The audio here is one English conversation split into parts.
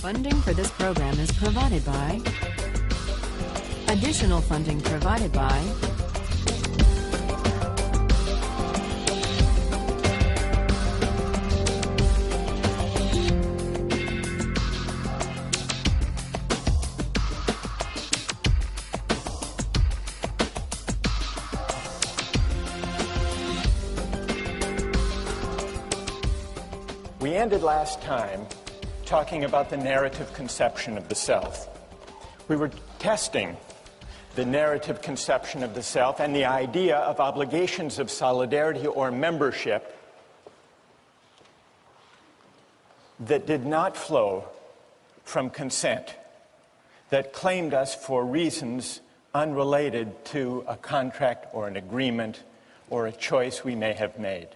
Funding for this program is provided by. Additional funding provided by. We ended last time talking about the narrative conception of the self. We were testing the narrative conception of the self and the idea of obligations of solidarity or membership that did not flow from consent, that claimed us for reasons unrelated to a contract or an agreement or a choice we may have made.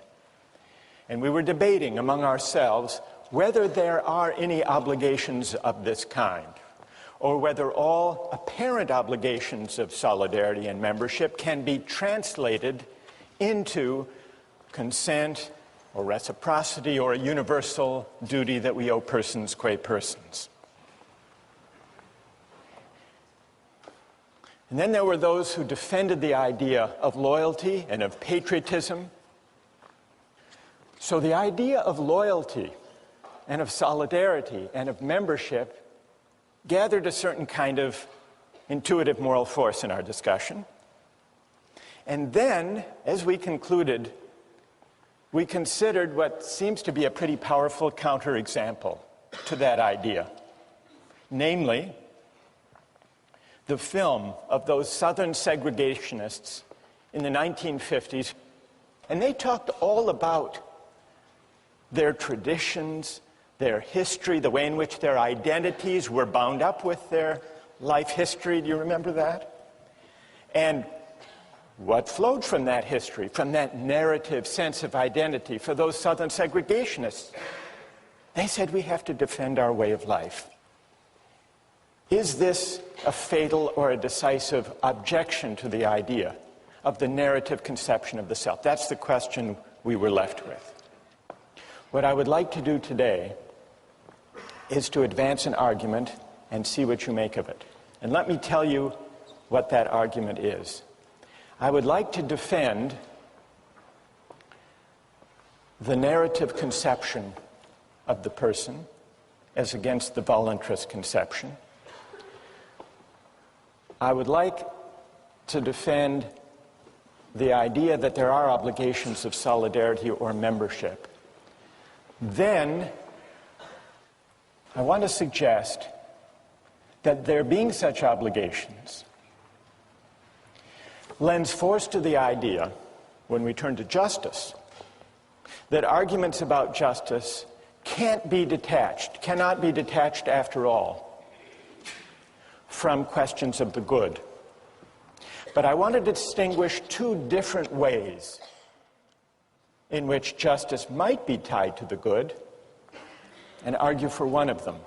And we were debating among ourselves whether there are any obligations of this kind, or whether all apparent obligations of solidarity and membership can be translated into consent or reciprocity or a universal duty that we owe persons qua persons. And then there were those who defended the idea of loyalty and of patriotism. So the idea of loyalty and of solidarity and of membership gathered a certain kind of intuitive moral force in our discussion. And then, as we concluded, we considered what seems to be a pretty powerful counterexample to that idea, namely the film of those Southern segregationists in the 1950s. And they talked all about their traditions, their history, the way in which their identities were bound up with their life history. Do you remember that? And what flowed from that history, from that narrative sense of identity for those Southern segregationists? They said we have to defend our way of life. Is this a fatal or a decisive objection to the idea of the narrative conception of the self? That's the question we were left with. What I would like to do today is to advance an argument and see what you make of it. And let me tell you what that argument is. I would like to defend the narrative conception of the person as against the voluntarist conception. I would like to defend the idea that there are obligations of solidarity or membership. Then I want to suggest that there being such obligations lends force to the idea, when we turn to justice, that arguments about justice cannot be detached after all from questions of the good. But I want to distinguish two different ways in which justice might be tied to the good and argue for one of them.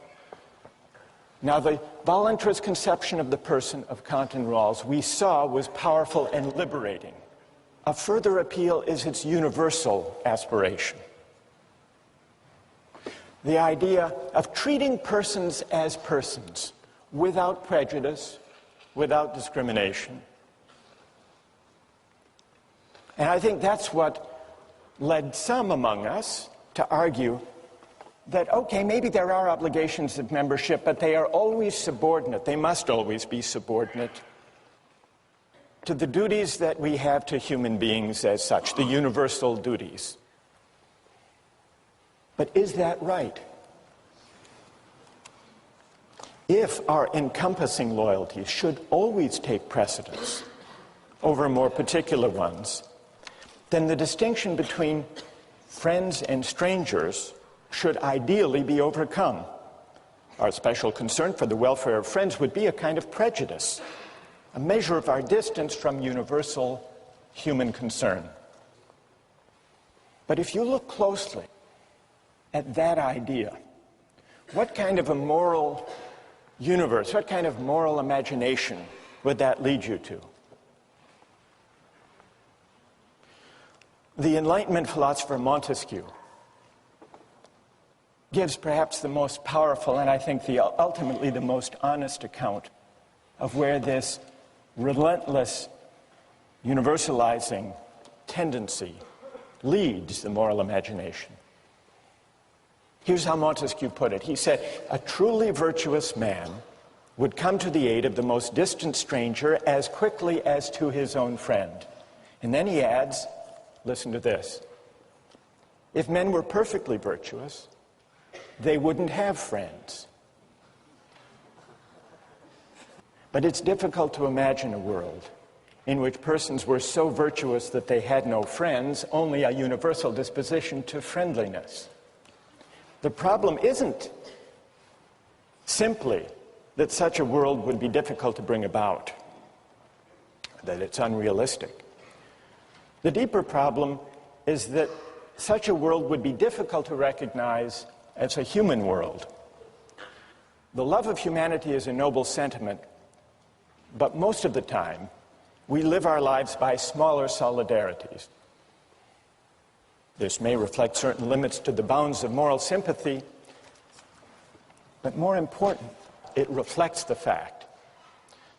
Now, the voluntarist conception of the person of Kant and Rawls we saw was powerful and liberating. A further appeal is its universal aspiration. The idea of treating persons as persons, without prejudice, without discrimination. And I think that's what led some among us to argue that, okay, maybe there are obligations of membership, but they are always subordinate. They must always be subordinate to the duties that we have to human beings as such, the universal duties. But is that right? If our encompassing loyalties should always take precedence over more particular ones, then the distinction between friends and strangers should ideally be overcome. Our special concern for the welfare of friends would be a kind of prejudice, a measure of our distance from universal human concern. But if you look closely at that idea, what kind of a moral universe, what kind of moral imagination would that lead you to? The Enlightenment philosopher Montesquieu gives perhaps the most powerful and I think ultimately the most honest account of where this relentless universalizing tendency leads the moral imagination. Here's how Montesquieu put it. He said, "A truly virtuous man would come to the aid of the most distant stranger as quickly as to his own friend." And then he adds, listen to this, "If men were perfectly virtuous, they wouldn't have friends." But it's difficult to imagine a world in which persons were so virtuous that they had no friends, only a universal disposition to friendliness. The problem isn't simply that such a world would be difficult to bring about, that it's unrealistic. The deeper problem is that such a world would be difficult to recognize as a human world. The love of humanity is a noble sentiment, but most of the time, we live our lives by smaller solidarities. This may reflect certain limits to the bounds of moral sympathy, but more important, it reflects the fact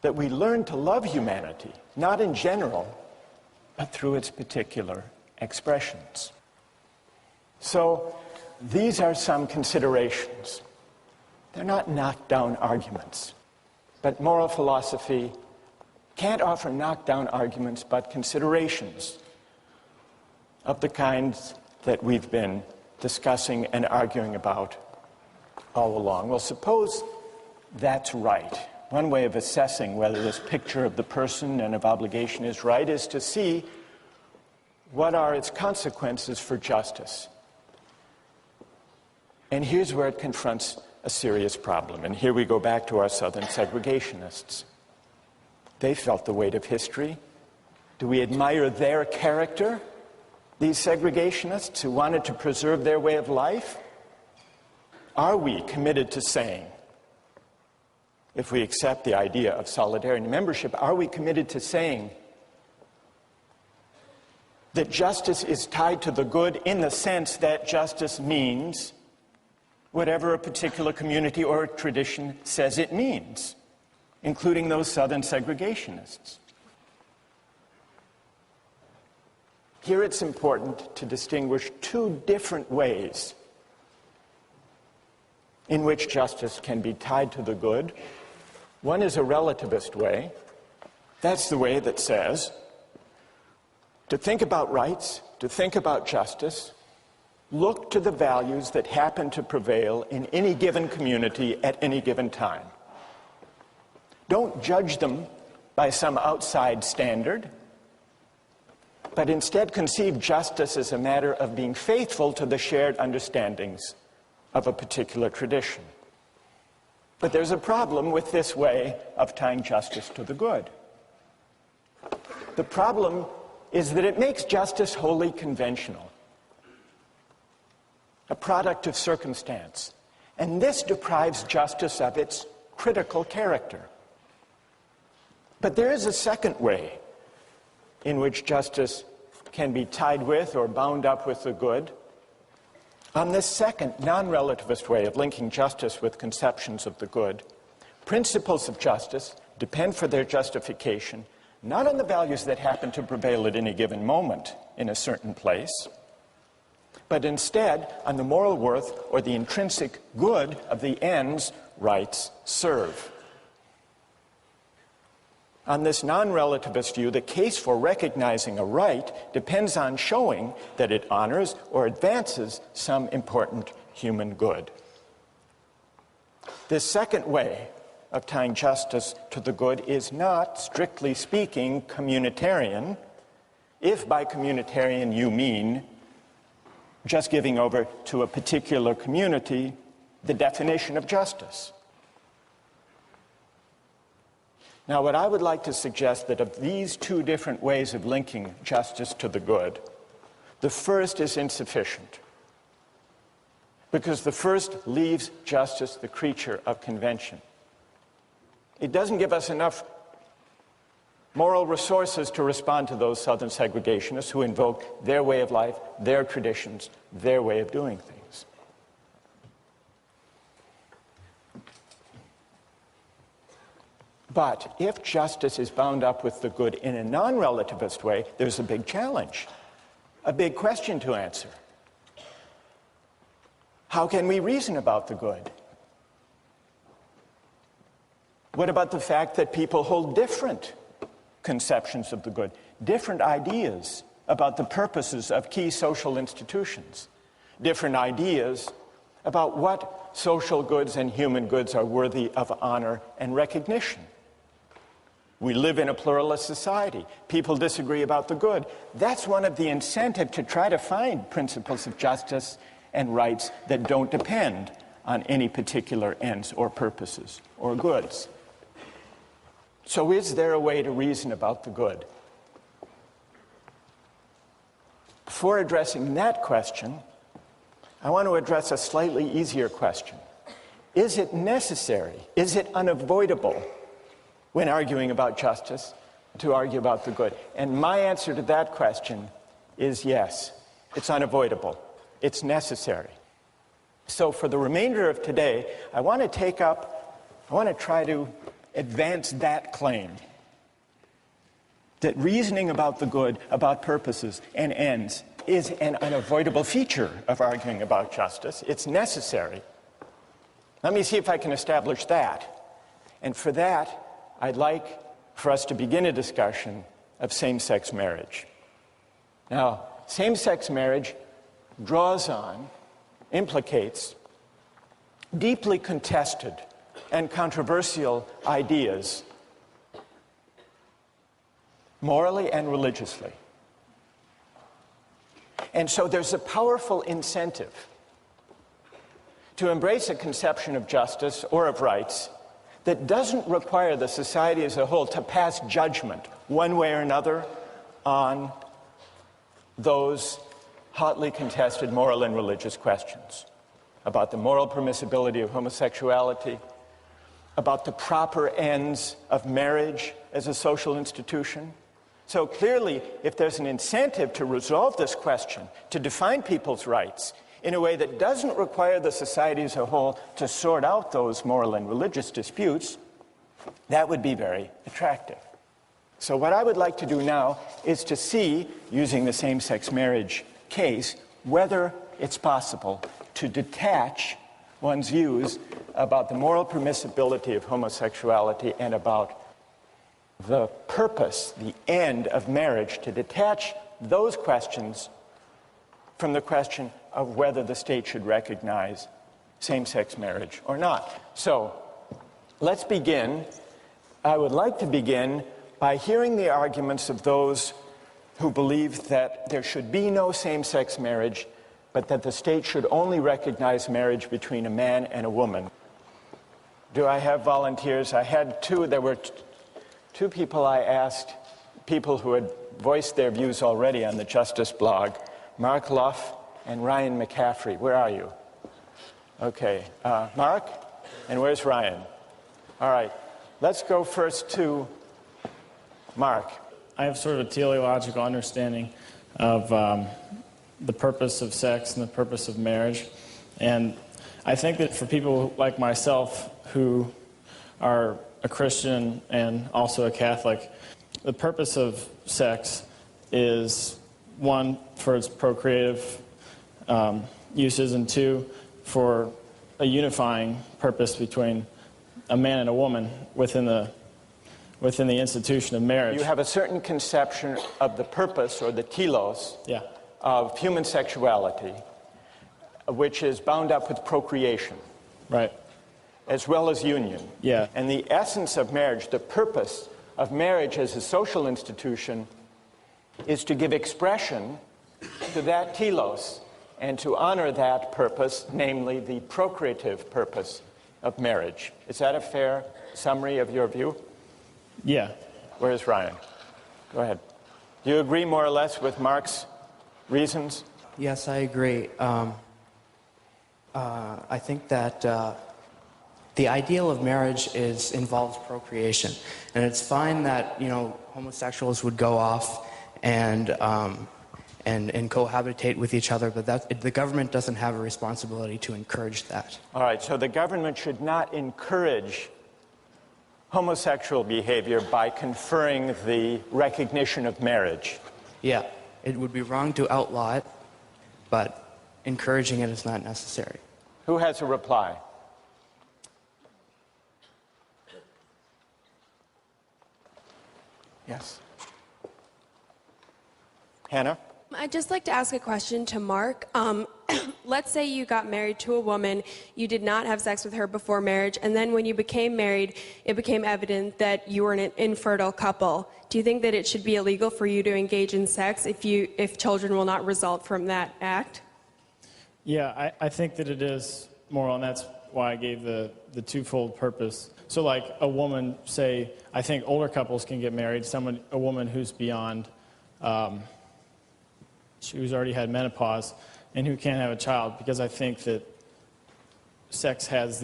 that we learn to love humanity, not in general, but through its particular expressions. So, these are some considerations. They're not knockdown arguments, but moral philosophy can't offer knockdown arguments, but considerations of the kinds that we've been discussing and arguing about all along. Well, suppose that's right. One way of assessing whether this picture of the person and of obligation is right is to see what are its consequences for justice. And here's where it confronts a serious problem. And here we go back to our Southern segregationists. They felt the weight of history. Do we admire their character, these segregationists who wanted to preserve their way of life? Are we committed to saying, if we accept the idea of solidarity and membership, are we committed to saying that justice is tied to the good in the sense that justice means whatever a particular community or tradition says it means, including those Southern segregationists? Here it's important to distinguish two different ways in which justice can be tied to the good. One is a relativist way. That's the way that says, to think about rights, to think about justice, look to the values that happen to prevail in any given community at any given time. Don't judge them by some outside standard, but instead conceive justice as a matter of being faithful to the shared understandings of a particular tradition. But there's a problem with this way of tying justice to the good. The problem is that it makes justice wholly conventional, a product of circumstance. And this deprives justice of its critical character. But there is a second way in which justice can be tied with or bound up with the good. On this second, non-relativist way of linking justice with conceptions of the good, principles of justice depend for their justification not on the values that happen to prevail at any given moment in a certain place, but instead on the moral worth or the intrinsic good of the ends rights serve. On this non-relativist view, the case for recognizing a right depends on showing that it honors or advances some important human good. This second way of tying justice to the good is not, strictly speaking, communitarian, if by communitarian you mean just giving over to a particular community the definition of justice. Now, what I would like to suggest that of these two different ways of linking justice to the good, the first is insufficient, because the first leaves justice the creature of convention. It doesn't give us enough moral resources to respond to those Southern segregationists who invoke their way of life, their traditions, their way of doing things. But if justice is bound up with the good in a non-relativist way, there's a big challenge, a big question to answer. How can we reason about the good? What about the fact that people hold different conceptions of the good, different ideas about the purposes of key social institutions, different ideas about what social goods and human goods are worthy of honor and recognition? We live in a pluralist society. People disagree about the good. That's one of the incentives to try to find principles of justice and rights that don't depend on any particular ends or purposes or goods. So is there a way to reason about the good? Before addressing that question, I want to address a slightly easier question. Is it necessary, is it unavoidable when arguing about justice to argue about the good? And my answer to that question is yes, it's unavoidable. It's necessary. So for the remainder of today, I want to try to advance that claim that reasoning about the good, about purposes and ends, is an unavoidable feature of arguing about justice. It's necessary. Let me see if I can establish that. And for that, I'd like for us to begin a discussion of same-sex marriage. Now, same-sex marriage draws on, implicates deeply contested and controversial ideas, morally and religiously. And so there's a powerful incentive to embrace a conception of justice or of rights that doesn't require the society as a whole to pass judgment one way or another on those hotly contested moral and religious questions about the moral permissibility of homosexuality, about the proper ends of marriage as a social institution. So clearly, if there's an incentive to resolve this question, to define people's rights in a way that doesn't require the society as a whole to sort out those moral and religious disputes, that would be very attractive. So what I would like to do now is to see, using the same-sex marriage case, whether it's possible to detach one's views about the moral permissibility of homosexuality and about the purpose, the end of marriage, to detach those questions from the question of whether the state should recognize same-sex marriage or not. So let's begin. I would like to begin by hearing the arguments of those who believe that there should be no same-sex marriage, but that the state should only recognize marriage between a man and a woman. Do I have volunteers? I had two. There were two people I asked, people who had voiced their views already on the Justice blog, Mark Luff and Ryan McCaffrey. Where are you? Okay, Mark, and where's Ryan? All right, let's go first to Mark. I have sort of a teleological understanding of the purpose of sex and the purpose of marriage. And I think that for people like myself who are a Christian and also a Catholic, the purpose of sex is, one, for its procreative uses, and two, for a unifying purpose between a man and a woman within the institution of marriage. You have a certain conception of the purpose, or the telos, Yeah. of human sexuality, which is bound up with procreation. Right. As well as union. Yeah. And the essence of marriage, the purpose of marriage as a social institution, is to give expression to that telos and to honor that purpose, namely the procreative purpose of marriage. Is that a fair summary of your view? Yeah. Where's Ryan? Go ahead. Do you agree more or less with Mark's reasons? Yes, I agree. I think that the ideal of marriage involves procreation, and it's fine that homosexuals would go off and cohabitate with each other, but the government doesn't have a responsibility to encourage that. All right, so the government should not encourage homosexual behavior by conferring the recognition of marriage? Yeah, it would be wrong to outlaw it, but encouraging it is not necessary. Who has a reply? Yes. Hannah? I'd just like to ask a question to Mark. Let's say you got married to a woman, you did not have sex with her before marriage, and then when you became married, it became evident that you were an infertile couple. Do you think that it should be illegal for you to engage in sex if children will not result from that act? Yeah, I think that it is moral, and that's why I gave the twofold purpose. So like a woman, say, I think older couples can get married, a woman who's beyond, who's already had menopause, and who can't have a child, because I think that sex has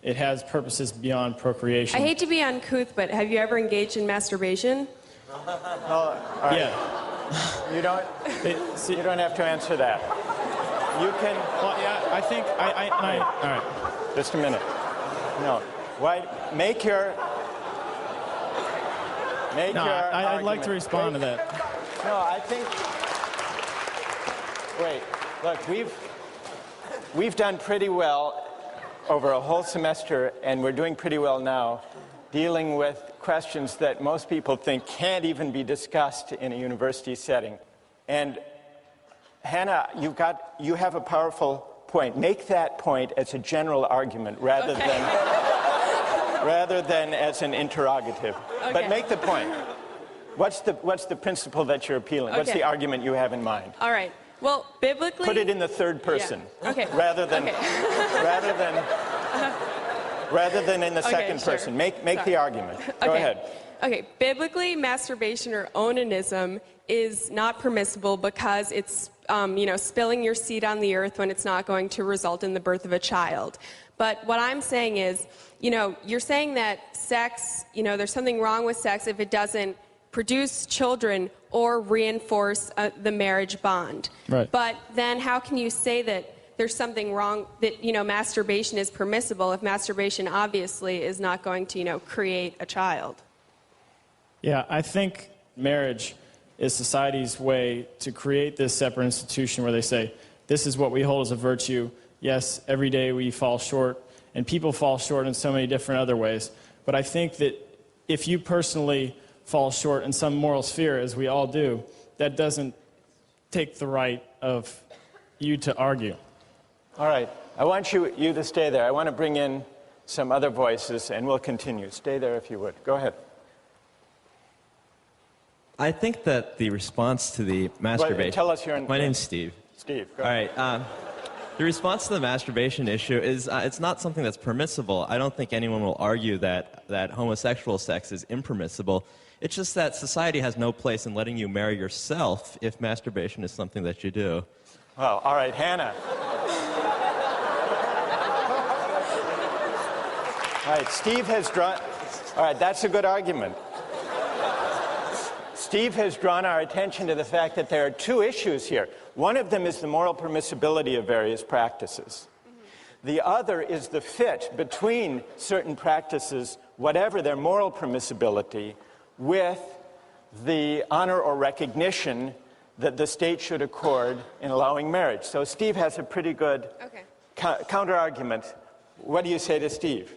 it has purposes beyond procreation. I hate to be uncouth, but have you ever engaged in masturbation? All right. Yeah. You don't have to answer that. You can. Well, yeah, I think all right. Just a minute. No. Why? Make your. I'd like to respond to that. No, I think. Wait. Look, we've done pretty well over a whole semester, and we're doing pretty well now, dealing with questions that most people think can't even be discussed in a university setting. And Hannah, you have a powerful point. Make that point as a general argument rather than as an interrogative. Okay. But make the point. What's the principle that you're appealing? What's the argument you have in mind? All right. Well, biblically... Put it in the third person. Yeah. Okay. Rather than in the second sure. person. Make the argument. Go ahead. Okay. Biblically, masturbation or onanism is not permissible because it's spilling your seed on the earth when it's not going to result in the birth of a child. But what I'm saying is, you're saying that sex, there's something wrong with sex if it doesn't produce children or reinforce the marriage bond. Right. But then how can you say that there's something wrong, that, masturbation is permissible if masturbation obviously is not going to, create a child? Yeah, I think marriage is society's way to create this separate institution where they say, this is what we hold as a virtue. Yes, every day we fall short, and people fall short in so many different other ways. But I think that if you personally fall short in some moral sphere, as we all do, that doesn't take the right of you to argue. All right. I want you to stay there. I want to bring in some other voices, and we'll continue. Stay there if you would. Go ahead. I think that the response to the masturbation... Wait, tell us your name. My name's Steve. Steve, go All ahead. right. The response to the masturbation issue is it's not something that's permissible. I don't think anyone will argue that homosexual sex is impermissible. It's just that society has no place in letting you marry yourself if masturbation is something that you do. Well, all right, Hannah. All right, Steve has drawn... All right, that's a good argument. Steve has drawn our attention to the fact that there are two issues here. One of them is the moral permissibility of various practices. The other is the fit between certain practices, whatever their moral permissibility, with the honor or recognition that the state should accord in allowing marriage. So Steve has a pretty good counter-argument. What do you say to Steve?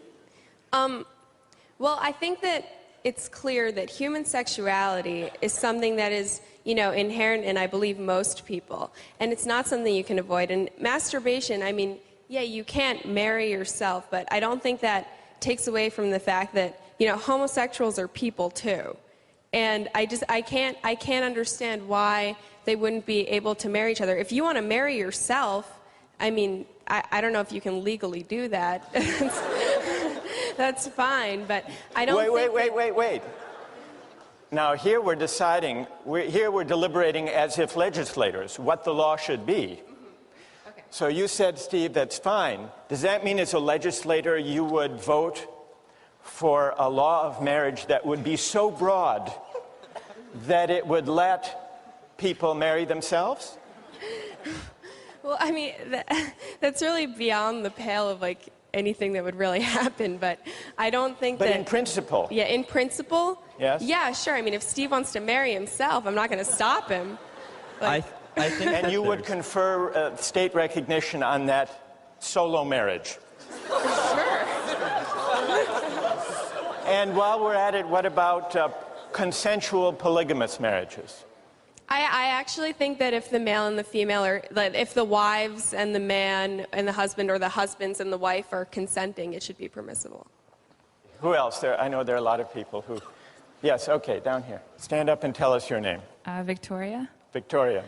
Well, I think that it's clear that human sexuality is something that is, inherent in, I believe, most people. And it's not something you can avoid. And masturbation, yeah, you can't marry yourself, but I don't think that takes away from the fact that, homosexuals are people too. And I can't understand why they wouldn't be able to marry each other. If you want to marry yourself, I don't know if you can legally do that. That's fine, but I don't Wait. Now, here we're deciding, we're deliberating as if legislators, what the law should be. Mm-hmm. Okay. So you said, Steve, that's fine. Does that mean as a legislator you would vote for a law of marriage that would be so broad that it would let people marry themselves? Well, that's really beyond the pale of, anything that would really happen, but I don't think But that... in principle. Yeah, in principle? Yes? Yeah, sure. I mean, if Steve wants to marry himself, I'm not going to stop him. I think And that you would there's- confer state recognition on that solo marriage. Sure. And while we're at it, what about consensual polygamous marriages? I actually think that if the male and the female are, like, if the wives and the man and the husband, or the husbands and the wife are consenting, it should be permissible. Who else? I know there are a lot of people who... Yes, okay, down here. Stand up and tell us your name. Victoria. Victoria.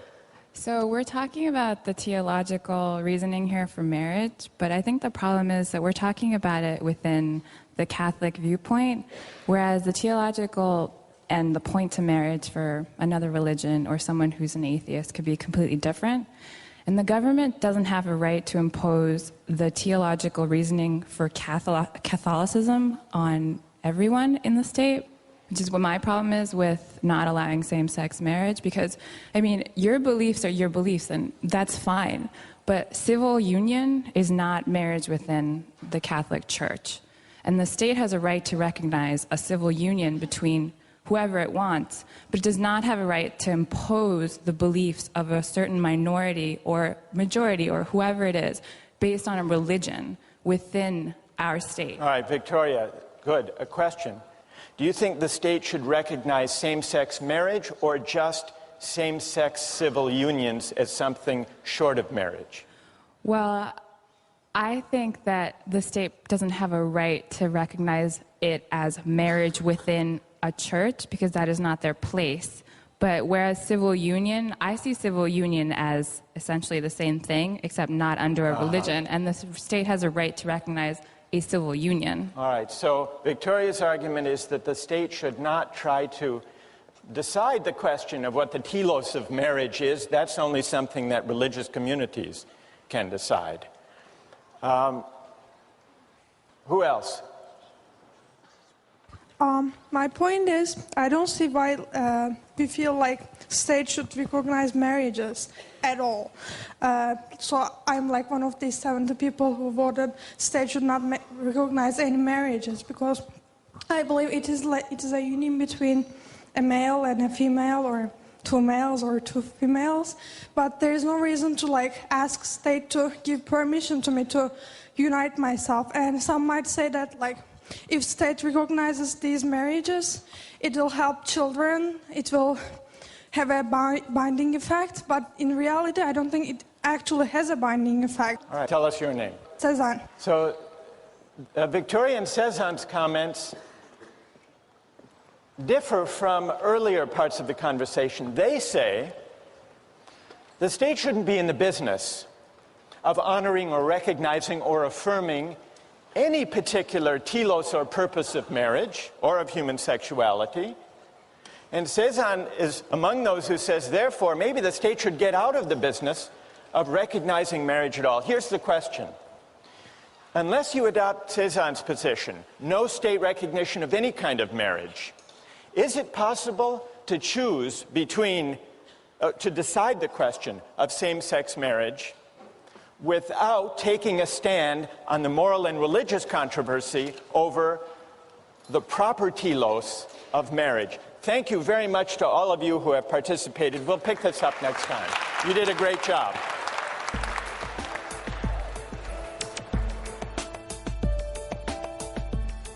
So we're talking about the theological reasoning here for marriage, but I think the problem is that we're talking about it within the Catholic viewpoint, whereas the theological and the point to marriage for another religion or someone who's an atheist could be completely different. And the government doesn't have a right to impose the theological reasoning for Catholicism on everyone in the state, which is what my problem is with not allowing same-sex marriage. Because, I mean, your beliefs are your beliefs, and that's fine. But civil union is not marriage within the Catholic Church. And the state has a right to recognize a civil union between whoever it wants, but it does not have a right to impose the beliefs of a certain minority or majority or whoever it is based on a religion within our state. All right, Victoria, good. A question. Do you think the state should recognize same-sex marriage or just same-sex civil unions as something short of marriage? Well, I think that the state doesn't have a right to recognize it as marriage within a church because that is not their place. But whereas civil union, I see civil union as essentially the same thing, except not under a religion, and the state has a right to recognize a civil union. All right, so Victoria's argument is that the state should not try to decide the question of what the telos of marriage is. That's only something that religious communities can decide. Who else? My point is, I don't see why we feel like state should recognize marriages at all. So I'm like one of these 70 people who voted state should not recognize any marriages, because I believe it is a union between a male and a female, or two males or two females. But there is no reason to ask state to give permission to me to unite myself. And some might say that if state recognizes these marriages, it will help children, it will have a binding effect, but in reality, I don't think it actually has a binding effect. All right, tell us your name. Cezanne. So, Victoria and Cezanne's comments differ from earlier parts of the conversation. They say the state shouldn't be in the business of honoring or recognizing or affirming any particular telos or purpose of marriage or of human sexuality. And Cezanne is among those who says, therefore, maybe the state should get out of the business of recognizing marriage at all. Here's the question. Unless you adopt Cezanne's position, no state recognition of any kind of marriage, is it possible to choose between, to decide the question of same-sex marriage without taking a stand on the moral and religious controversy over the proper telos of marriage? Thank you very much to all of you who have participated. We'll pick this up next time. You did a great job.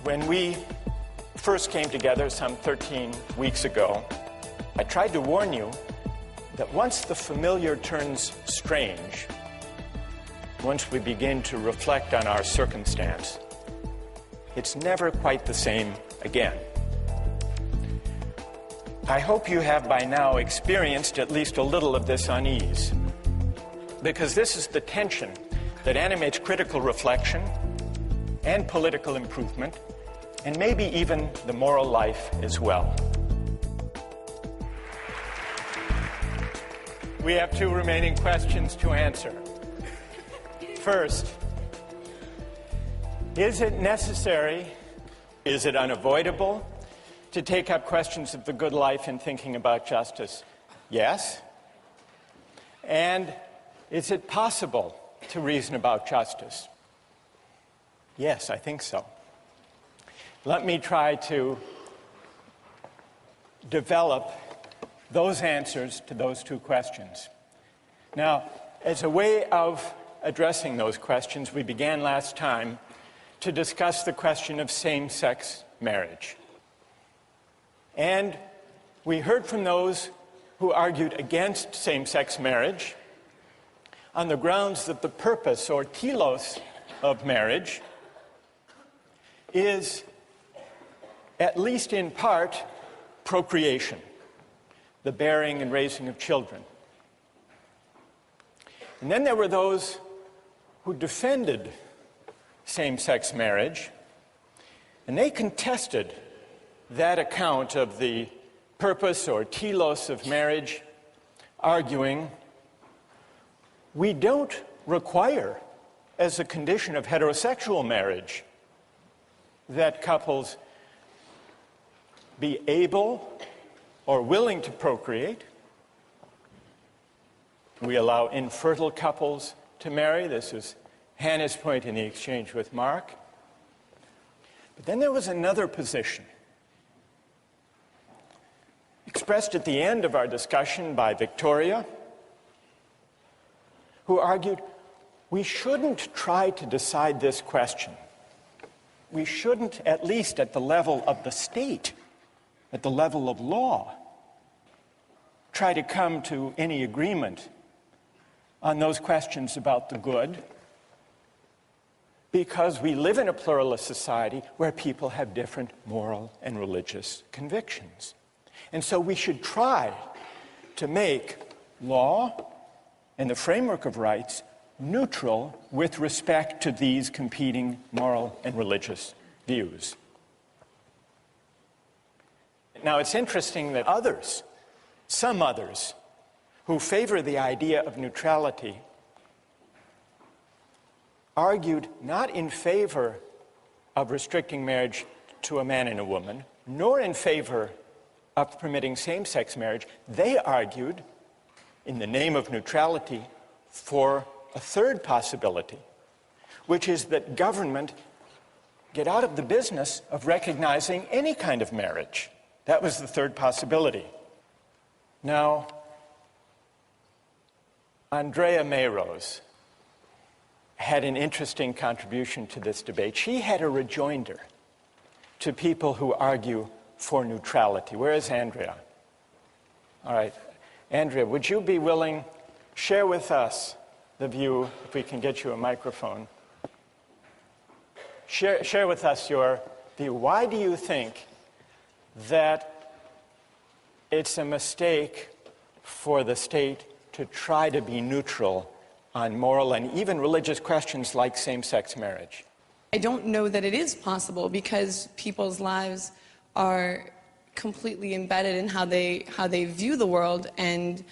When we first came together some 13 weeks ago, I tried to warn you that once the familiar turns strange, once we begin to reflect on our circumstance, it's never quite the same again. I hope you have by now experienced at least a little of this unease, because this is the tension that animates critical reflection and political improvement, and maybe even the moral life as well. We have two remaining questions to answer. First, is it necessary, is it unavoidable to take up questions of the good life in thinking about justice? Yes. And is it possible to reason about justice? Yes, I think so. Let me try to develop those answers to those two questions. Now, as a way of addressing those questions, we began last time to discuss the question of same-sex marriage. And we heard from those who argued against same-sex marriage on the grounds that the purpose or telos of marriage is, at least in part, procreation, the bearing and raising of children. And then there were those who defended same-sex marriage, and they contested that account of the purpose or telos of marriage, arguing, we don't require, as a condition of heterosexual marriage, that couples be able or willing to procreate. We allow infertile couples to marry. This is Hannah's point in the exchange with Mark. But then there was another position, expressed at the end of our discussion by Victoria, who argued we shouldn't try to decide this question. We shouldn't, at least at the level of the state, at the level of law, try to come to any agreement on those questions about the good, because we live in a pluralist society where people have different moral and religious convictions. And so we should try to make law and the framework of rights neutral with respect to these competing moral and religious views. Now, it's interesting that others, some others, who favor the idea of neutrality, argued not in favor of restricting marriage to a man and a woman, nor in favor of permitting same-sex marriage. They argued, in the name of neutrality, for a third possibility, which is that government get out of the business of recognizing any kind of marriage. That was the third possibility. Now, Andrea Mayrose had an interesting contribution to this debate. She had a rejoinder to people who argue for neutrality. Where is Andrea? All right. Andrea, would you be willing, share with us the view, if we can get you a microphone. Share with us your view. Why do you think that it's a mistake for the state to try to be neutral on moral and even religious questions like same-sex marriage? I don't know that it is possible, because people's lives are completely embedded in how they view the world, and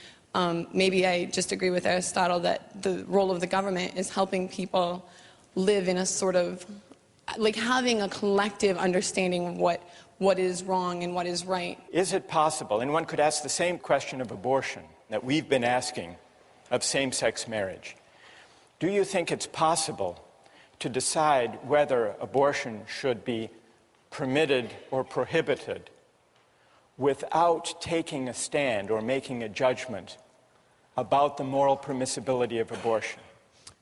maybe I just agree with Aristotle that the role of the government is helping people live in a sort of, like, having a collective understanding of what is wrong and what is right. Is it possible, and one could ask the same question of abortion that we've been asking of same-sex marriage, do you think it's possible to decide whether abortion should be permitted or prohibited without taking a stand or making a judgment about the moral permissibility of abortion?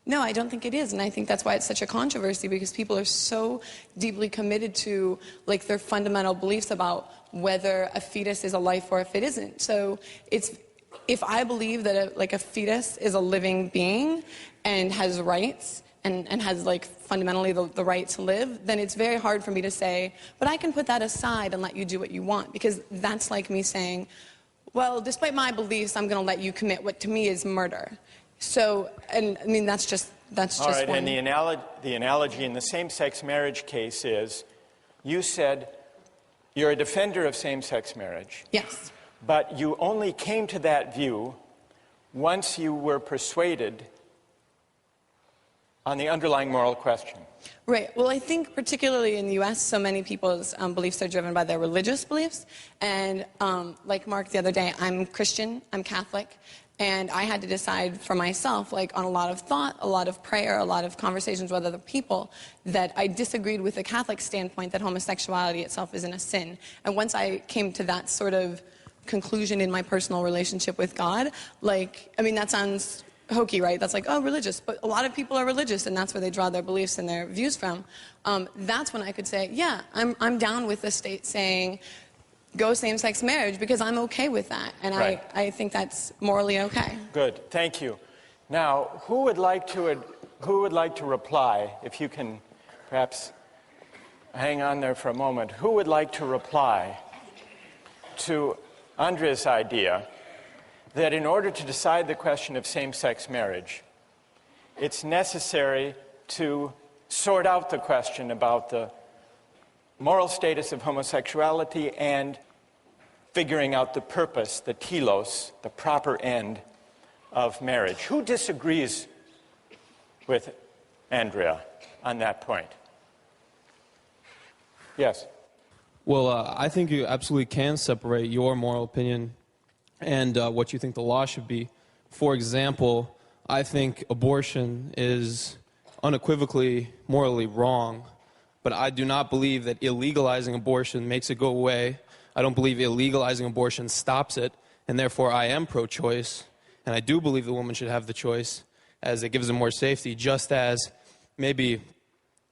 No, I don't think it is, and I think that's why it's such a controversy, because people are so deeply committed to, like, their fundamental beliefs about whether a fetus is a life or if it isn't. So if I believe that a fetus is a living being and has rights and has, like, fundamentally the right to live, then it's very hard for me to say, but I can put that aside and let you do what you want, because that's like me saying, well, despite my beliefs, I'm going to let you commit what to me is murder. So, and I mean, that's just all right, one. And the analogy in the same-sex marriage case is, you said you're a defender of same-sex marriage. Yes. But you only came to that view once you were persuaded on the underlying moral question. Right. Well, I think particularly in the U.S., so many people's beliefs are driven by their religious beliefs. And like Mark the other day, I'm Christian, I'm Catholic, And I had to decide for myself, like on a lot of thought, a lot of prayer, a lot of conversations with other people, that I disagreed with the Catholic standpoint that homosexuality itself isn't a sin. And once I came to that sort of conclusion in my personal relationship with God, like, I mean, that sounds hokey, right? That's like, oh, religious. But a lot of people are religious, and that's where they draw their beliefs and their views from. That's when I could say, yeah, I'm down with the state saying, go same-sex marriage, because I'm okay with that. And Right. I think that's morally okay. Good, thank you. Now, who would like to reply, if you can perhaps hang on there for a moment, who would like to reply to Andrea's idea that in order to decide the question of same-sex marriage, it's necessary to sort out the question about the moral status of homosexuality and figuring out the purpose, the telos, the proper end of marriage. Who disagrees with Andrea on that point? Yes. Well, I think you absolutely can separate your moral opinion and what you think the law should be. For example, I think abortion is unequivocally morally wrong, but I do not believe that illegalizing abortion makes it go away. I don't believe illegalizing abortion stops it, and therefore I am pro-choice, and I do believe the woman should have the choice, as it gives them more safety, just as maybe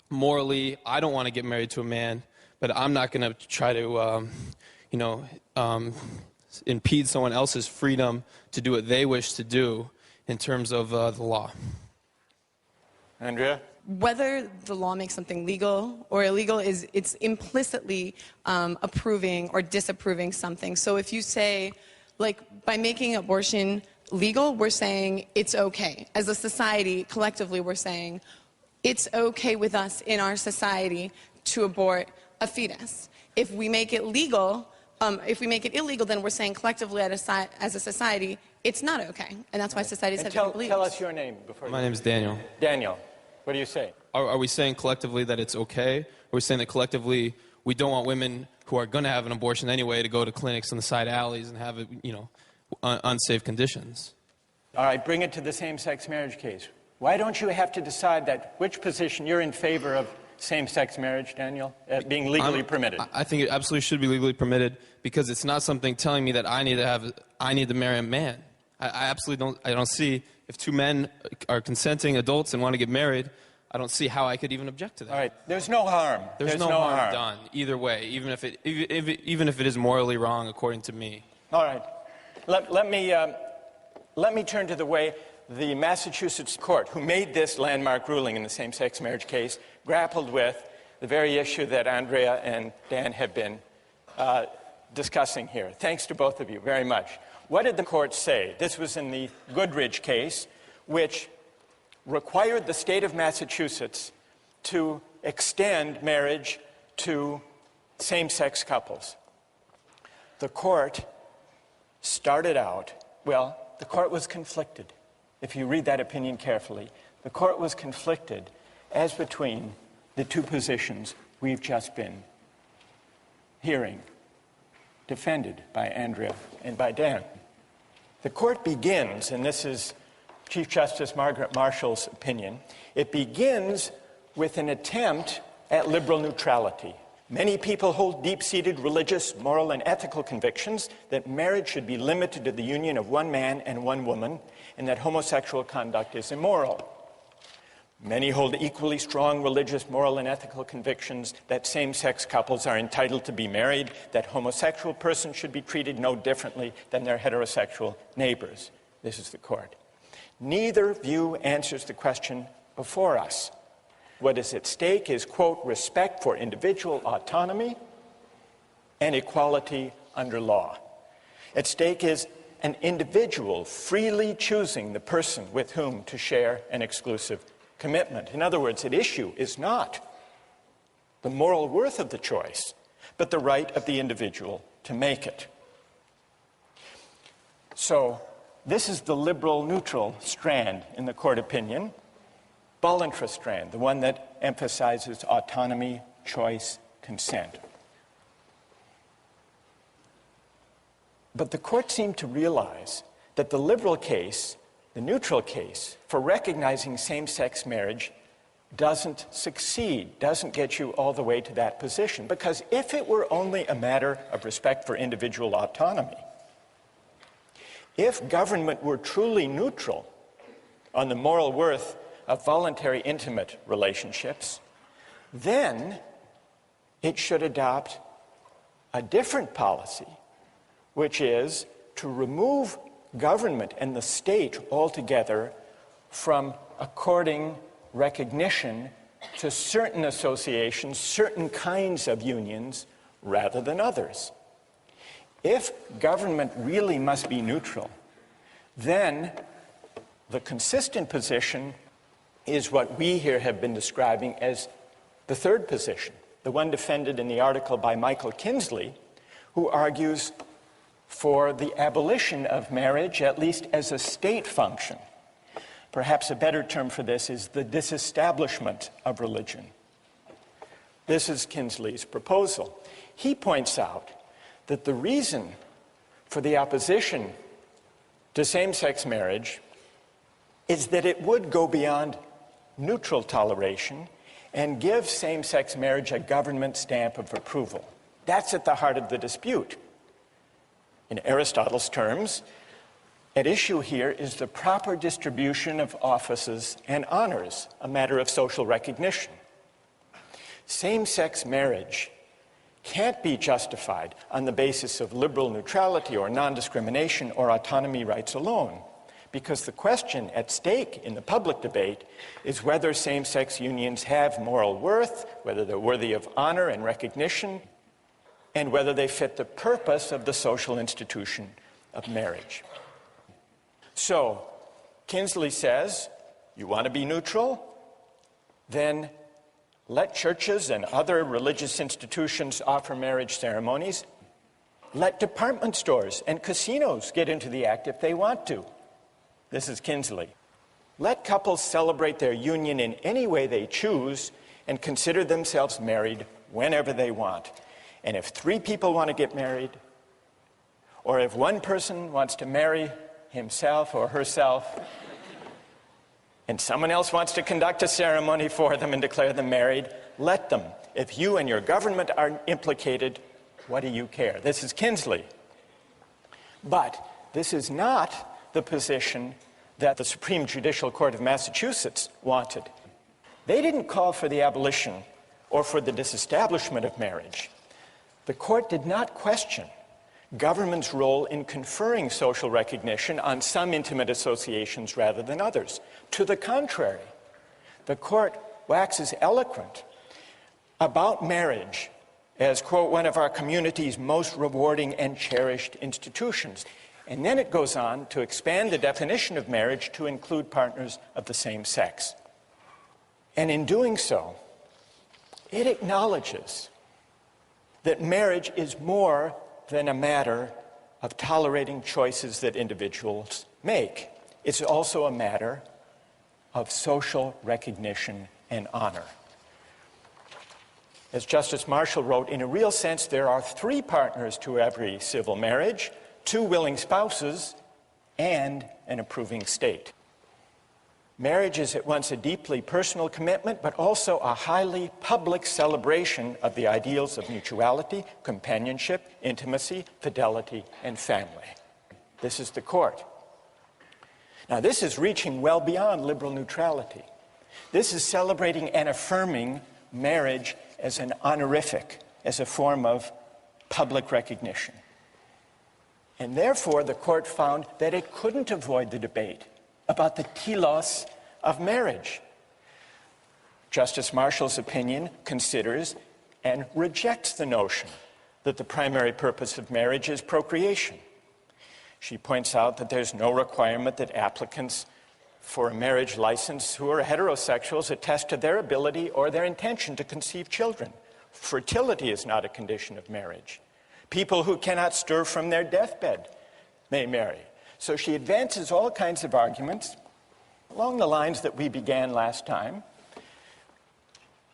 morally I don't want to get married to a man, but I'm not going to try to, impede someone else's freedom to do what they wish to do in terms of the law. Andrea? Whether the law makes something legal or illegal it's implicitly approving or disapproving something. So if you say, like, by making abortion legal, we're saying it's okay. As a society, collectively, we're saying it's okay with us in our society to abort a fetus. If we make it legal, if we make it illegal, then we're saying collectively as a society, it's not okay. And that's why societies have different beliefs. Tell us your name before. My name is Daniel. Daniel, what do you say? Are we saying collectively that it's okay? Or are we saying that collectively we don't want women who are going to have an abortion anyway to go to clinics in the side alleys and have it, unsafe conditions? All right, bring it to the same-sex marriage case. Why don't you have to decide that which position you're in favor of same-sex marriage, Daniel, being legally permitted? I think it absolutely should be legally permitted because it's not something telling me that I need to marry a man. I absolutely don't see, if two men are consenting adults and want to get married, I don't see how I could even object to that. All right, there's no harm. There's no harm done either way, even if it is morally wrong according to me. All right, let me turn to the way the Massachusetts court, who made this landmark ruling in the same-sex marriage case, grappled with the very issue that Andrea and Dan have been discussing here. Thanks to both of you very much. What did the court say? This was in the Goodridge case, which required the state of Massachusetts to extend marriage to same-sex couples. The court started out, the court was conflicted. If you read that opinion carefully, the court was conflicted as between the two positions we've just been hearing, defended by Andrea and by Dan. The court begins, and this is Chief Justice Margaret Marshall's opinion, it begins with an attempt at liberal neutrality. Many people hold deep-seated religious, moral, and ethical convictions that marriage should be limited to the union of one man and one woman, and that homosexual conduct is immoral. Many hold equally strong religious, moral, and ethical convictions that same-sex couples are entitled to be married, that homosexual persons should be treated no differently than their heterosexual neighbors. This is the court. Neither view answers the question before us. What is at stake is, quote, respect for individual autonomy and equality under law. At stake is an individual freely choosing the person with whom to share an exclusive commitment. In other words, at issue is not the moral worth of the choice, but the right of the individual to make it. So, this is the liberal neutral strand in the court opinion. Voluntary strand, the one that emphasizes autonomy, choice, consent. But the court seemed to realize that the liberal case, the neutral case, for recognizing same-sex marriage doesn't succeed, doesn't get you all the way to that position. Because if it were only a matter of respect for individual autonomy, if government were truly neutral on the moral worth of voluntary intimate relationships, then it should adopt a different policy, which is to remove government and the state altogether from according recognition to certain associations, certain kinds of unions, rather than others. If government really must be neutral, then the consistent position is what we here have been describing as the third position, the one defended in the article by Michael Kinsley, who argues for the abolition of marriage, at least as a state function. Perhaps a better term for this is the disestablishment of religion. This is Kinsley's proposal. He points out that the reason for the opposition to same-sex marriage is that it would go beyond neutral toleration and give same-sex marriage a government stamp of approval. That's at the heart of the dispute. In Aristotle's terms, at issue here is the proper distribution of offices and honors, a matter of social recognition. Same-sex marriage can't be justified on the basis of liberal neutrality or non-discrimination or autonomy rights alone, because the question at stake in the public debate is whether same-sex unions have moral worth, whether they're worthy of honor and recognition, and whether they fit the purpose of the social institution of marriage. So, Kinsley says, you want to be neutral? Then let churches and other religious institutions offer marriage ceremonies. Let department stores and casinos get into the act if they want to. This is Kinsley. Let couples celebrate their union in any way they choose and consider themselves married whenever they want. And if 3 people want to get married, or if one person wants to marry himself or herself, and someone else wants to conduct a ceremony for them and declare them married, let them. If you and your government are implicated, what do you care? This is Kinsley. But this is not the position that the Supreme Judicial Court of Massachusetts wanted. They didn't call for the abolition or for the disestablishment of marriage. The court did not question government's role in conferring social recognition on some intimate associations rather than others. To the contrary, the court waxes eloquent about marriage as, quote, one of our community's most rewarding and cherished institutions. And then it goes on to expand the definition of marriage to include partners of the same sex. And in doing so, it acknowledges that marriage is more than a matter of tolerating choices that individuals make. It's also a matter of social recognition and honor. As Justice Marshall wrote, in a real sense, there are 3 partners to every civil marriage: 2 willing spouses and an approving state. Marriage is at once a deeply personal commitment, but also a highly public celebration of the ideals of mutuality, companionship, intimacy, fidelity, and family. This is the court. Now, this is reaching well beyond liberal neutrality. This is celebrating and affirming marriage as an honorific, as a form of public recognition. And therefore, the court found that it couldn't avoid the debate about the telos of marriage. Justice Marshall's opinion considers and rejects the notion that the primary purpose of marriage is procreation. She points out that there's no requirement that applicants for a marriage license who are heterosexuals attest to their ability or their intention to conceive children. Fertility is not a condition of marriage. People who cannot stir from their deathbed may marry. So she advances all kinds of arguments along the lines that we began last time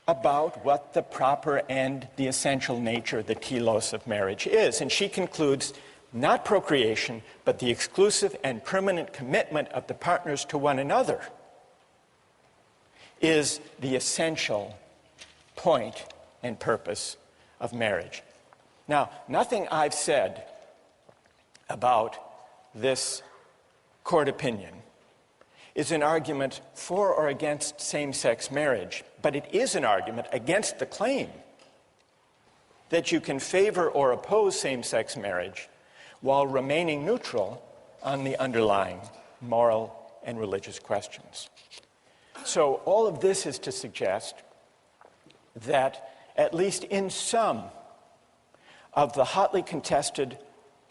about what the proper and the essential nature, the telos of marriage is. And she concludes not procreation, but the exclusive and permanent commitment of the partners to one another, is the essential point and purpose of marriage. Now, nothing I've said about this court opinion is an argument for or against same-sex marriage, but it is an argument against the claim that you can favor or oppose same-sex marriage while remaining neutral on the underlying moral and religious questions. So all of this is to suggest that at least in some of the hotly contested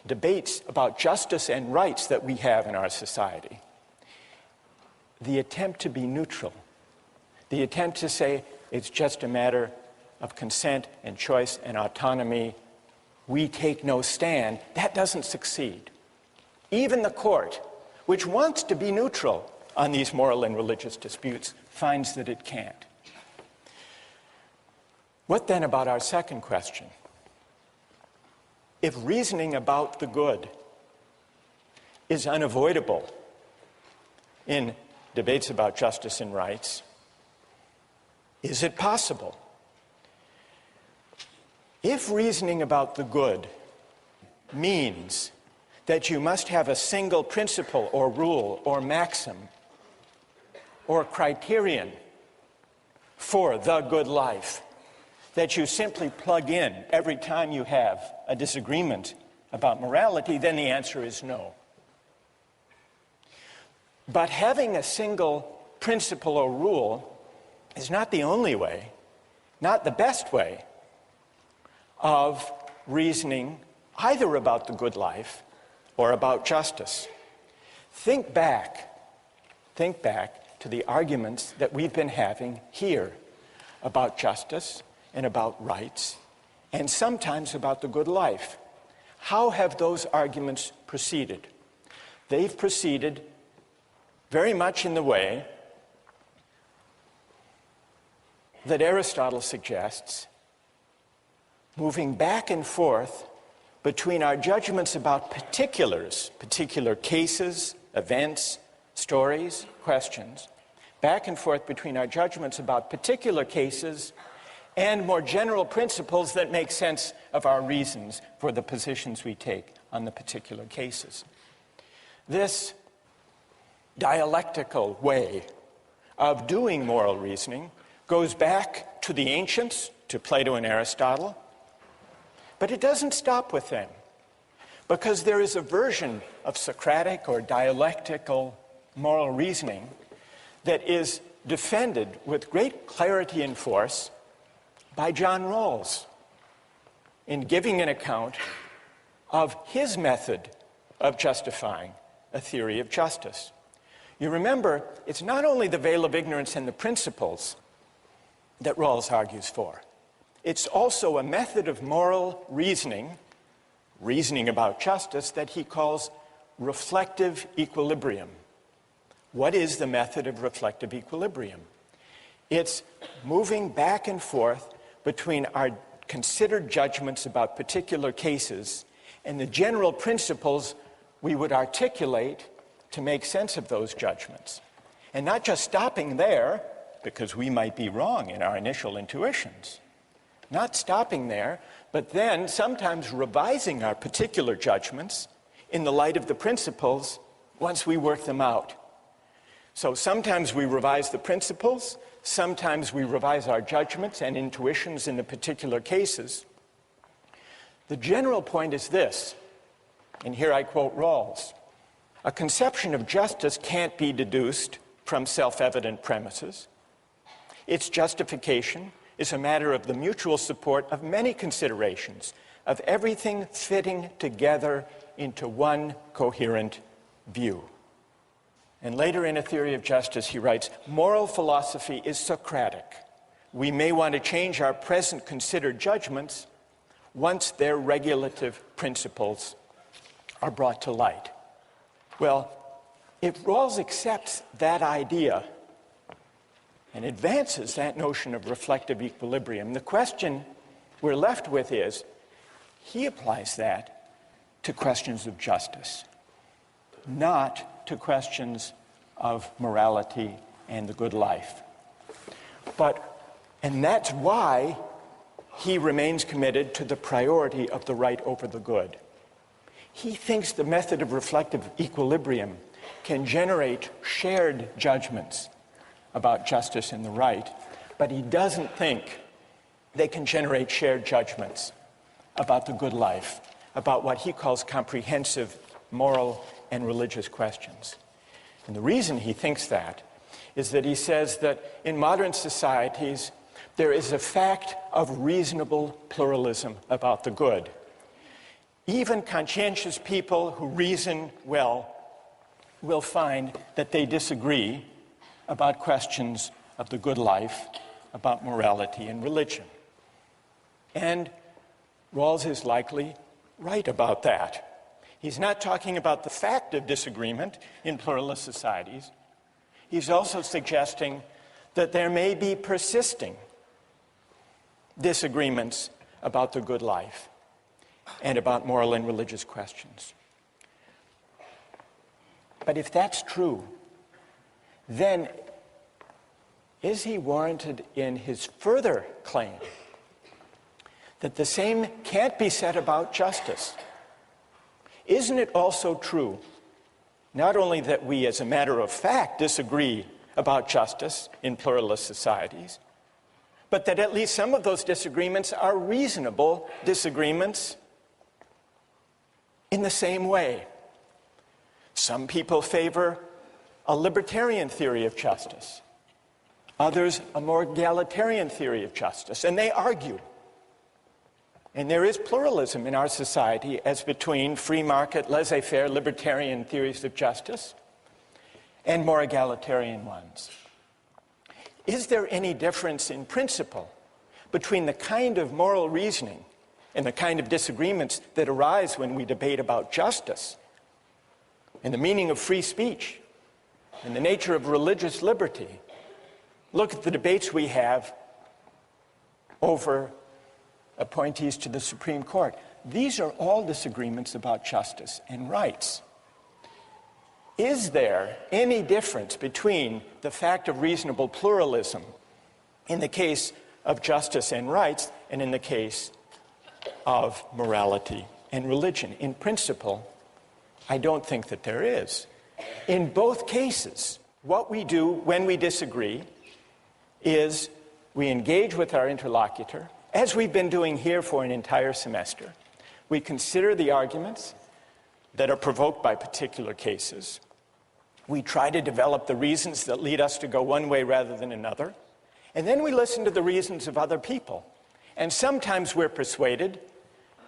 debates about justice and rights that we have in our society, the attempt to be neutral, the attempt to say it's just a matter of consent and choice and autonomy, we take no stand, that doesn't succeed. Even the court, which wants to be neutral on these moral and religious disputes, finds that it can't. What then about our second question? If reasoning about the good is unavoidable in debates about justice and rights, is it possible? If reasoning about the good means that you must have a single principle or rule or maxim or criterion for the good life that you simply plug in every time you have a disagreement about morality, then the answer is no. But having a single principle or rule is not the only way, not the best way of reasoning either about the good life or about justice. Think back to the arguments that we've been having here about justice and about rights, and sometimes about the good life. How have those arguments proceeded? They've proceeded very much in the way that Aristotle suggests, moving back and forth between our judgments about particulars, particular cases, events, stories, questions, back and forth between our judgments about particular cases and more general principles that make sense of our reasons for the positions we take on the particular cases. This dialectical way of doing moral reasoning goes back to the ancients, to Plato and Aristotle, but it doesn't stop with them, because there is a version of Socratic or dialectical moral reasoning that is defended with great clarity and force by John Rawls in giving an account of his method of justifying a theory of justice. You remember, it's not only the veil of ignorance and the principles that Rawls argues for. It's also a method of moral reasoning, reasoning about justice, that he calls reflective equilibrium. What is the method of reflective equilibrium? It's moving back and forth between our considered judgments about particular cases and the general principles we would articulate to make sense of those judgments. And not just stopping there, because we might be wrong in our initial intuitions. Not stopping there, but then sometimes revising our particular judgments in the light of the principles once we work them out. So sometimes we revise the principles, sometimes we revise our judgments and intuitions in the particular cases. The general point is this, and here I quote Rawls: a conception of justice can't be deduced from self-evident premises. Its justification is a matter of the mutual support of many considerations, of everything fitting together into one coherent view. And later in A Theory of Justice, he writes, moral philosophy is Socratic. We may want to change our present considered judgments once their regulative principles are brought to light. Well, if Rawls accepts that idea and advances that notion of reflective equilibrium, the question we're left with is, he applies that to questions of justice, not to questions of morality and the good life. And that's why he remains committed to the priority of the right over the good. He thinks the method of reflective equilibrium can generate shared judgments about justice and the right, but he doesn't think they can generate shared judgments about the good life, about what he calls comprehensive moral and religious questions. And the reason he thinks that is that he says that in modern societies, there is a fact of reasonable pluralism about the good. Even conscientious people who reason well will find that they disagree about questions of the good life, about morality and religion. And Rawls is likely right about that. He's not talking about the fact of disagreement in pluralist societies. He's also suggesting that there may be persisting disagreements about the good life and about moral and religious questions. But if that's true, then is he warranted in his further claim that the same can't be said about justice? Isn't it also true, not only that we as a matter of fact disagree about justice in pluralist societies, but that at least some of those disagreements are reasonable disagreements in the same way? Some people favor a libertarian theory of justice, others a more egalitarian theory of justice, and they argue. And there is pluralism in our society as between free market, laissez-faire, libertarian theories of justice and more egalitarian ones. Is there any difference in principle between the kind of moral reasoning and the kind of disagreements that arise when we debate about justice and the meaning of free speech and the nature of religious liberty? Look at the debates we have over appointees to the Supreme Court. These are all disagreements about justice and rights. Is there any difference between the fact of reasonable pluralism in the case of justice and rights and in the case of morality and religion? In principle, I don't think that there is. In both cases, what we do when we disagree is we engage with our interlocutor, as we've been doing here for an entire semester. We consider the arguments that are provoked by particular cases. We try to develop the reasons that lead us to go one way rather than another. And then we listen to the reasons of other people. And sometimes we're persuaded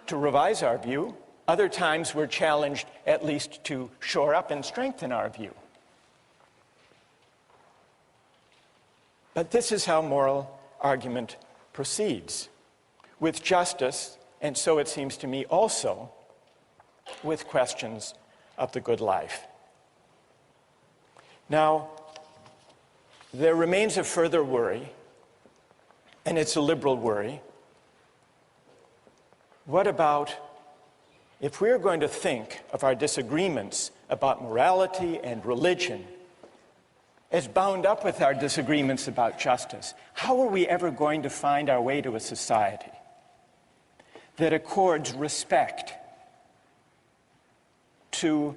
to revise our view. Other times we're challenged at least to shore up and strengthen our view. But this is how moral argument proceeds, with justice, and so it seems to me also with questions of the good life. Now, there remains a further worry, and it's a liberal worry. What about if we're going to think of our disagreements about morality and religion as bound up with our disagreements about justice? How are we ever going to find our way to a society that accords respect to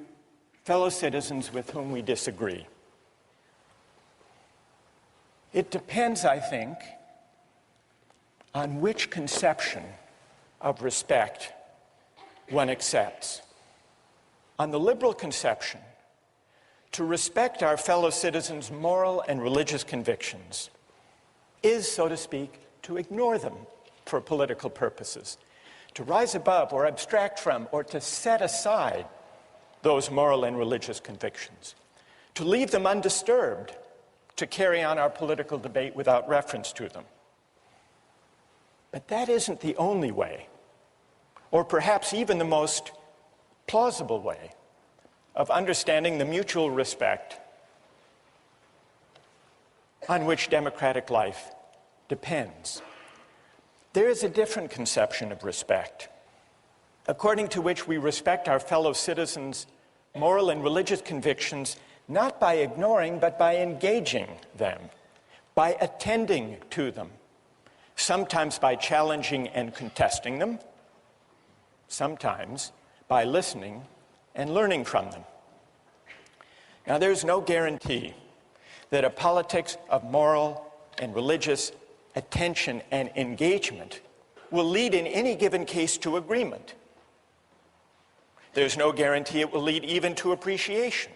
fellow citizens with whom we disagree? It depends, I think, on which conception of respect one accepts. On the liberal conception, to respect our fellow citizens' moral and religious convictions is, so to speak, to ignore them for political purposes, to rise above or abstract from or to set aside those moral and religious convictions, to leave them undisturbed, to carry on our political debate without reference to them. But that isn't the only way, or perhaps even the most plausible way, of understanding the mutual respect on which democratic life depends. There is a different conception of respect. according to which we respect our fellow citizens' moral and religious convictions not by ignoring but by engaging them, by attending to them, sometimes by challenging and contesting them, sometimes by listening and learning from them. Now, there's no guarantee that a politics of moral and religious attention and engagement will lead in any given case to agreement. There's no guarantee it will lead even to appreciation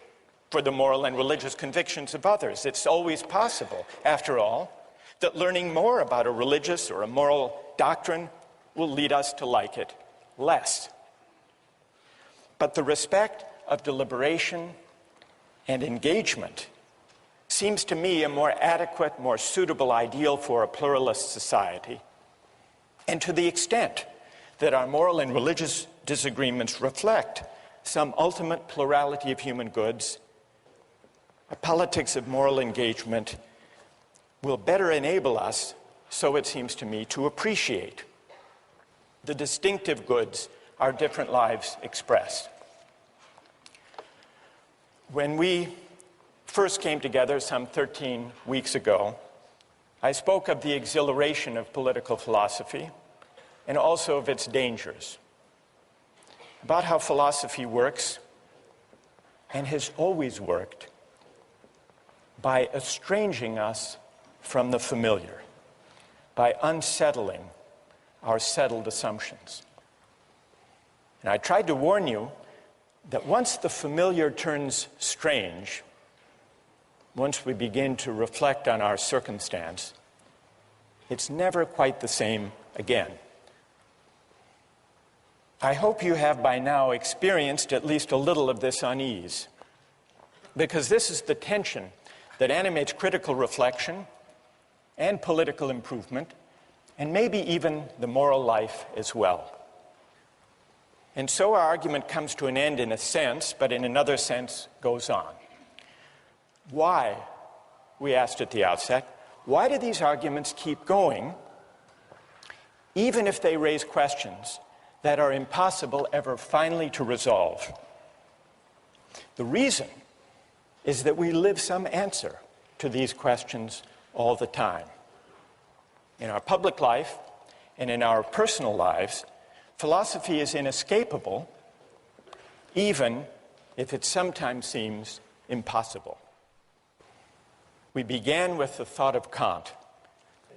for the moral and religious convictions of others. It's always possible, after all, that learning more about a religious or a moral doctrine will lead us to like it less. But the respect of deliberation and engagement seems to me a more adequate, more suitable ideal for a pluralist society. And to the extent that our moral and religious disagreements reflect some ultimate plurality of human goods, a politics of moral engagement will better enable us, so it seems to me, to appreciate the distinctive goods our different lives express. When we first came together some 13 weeks ago, I spoke of the exhilaration of political philosophy and also of its dangers, about how philosophy works and has always worked by estranging us from the familiar, by unsettling our settled assumptions. And I tried to warn you that once the familiar turns strange, once we begin to reflect on our circumstance, it's never quite the same again. I hope you have by now experienced at least a little of this unease, because this is the tension that animates critical reflection and political improvement, and maybe even the moral life as well. And so our argument comes to an end in a sense, but in another sense goes on. Why, we asked at the outset, why do these arguments keep going, even if they raise questions that are impossible ever finally to resolve? The reason is that we live some answer to these questions all the time. In our public life and in our personal lives, philosophy is inescapable, even if it sometimes seems impossible. We began with the thought of Kant,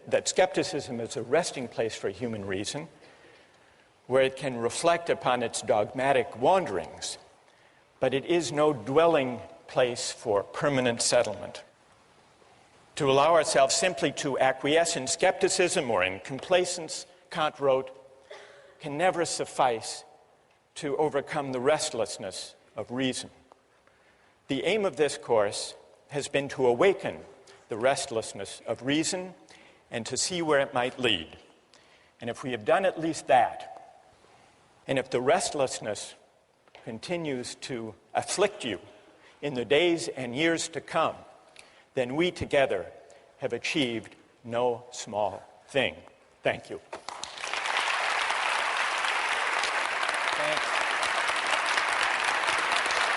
that skepticism is a resting place for human reason, where it can reflect upon its dogmatic wanderings, but it is no dwelling place for permanent settlement. To allow ourselves simply to acquiesce in skepticism or in complacence, Kant wrote, can never suffice to overcome the restlessness of reason. The aim of this course has been to awaken the restlessness of reason and to see where it might lead. And if we have done at least that, and if the restlessness continues to afflict you in the days and years to come, then we together have achieved no small thing. Thank you. Thanks.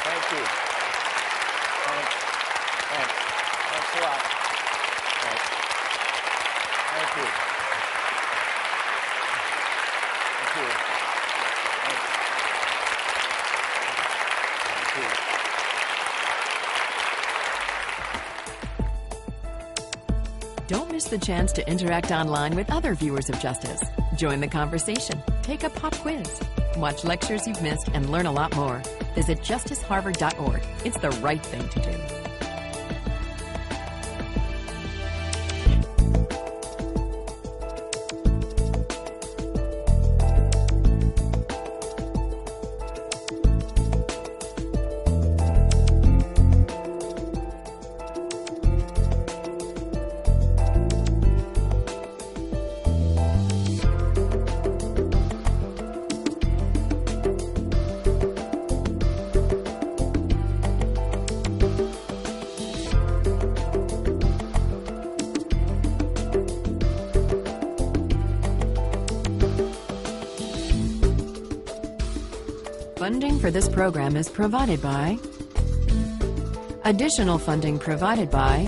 Thank you. Thanks. Thanks. Thanks a lot. Thanks. Thank you. Thank you. Thanks. Thank you. Don't miss the chance to interact online with other viewers of Justice. Join the conversation, take a pop quiz, watch lectures you've missed, and learn a lot more. Visit justiceharvard.org. It's the right thing to do. Funding for this program is provided by... Additional funding provided by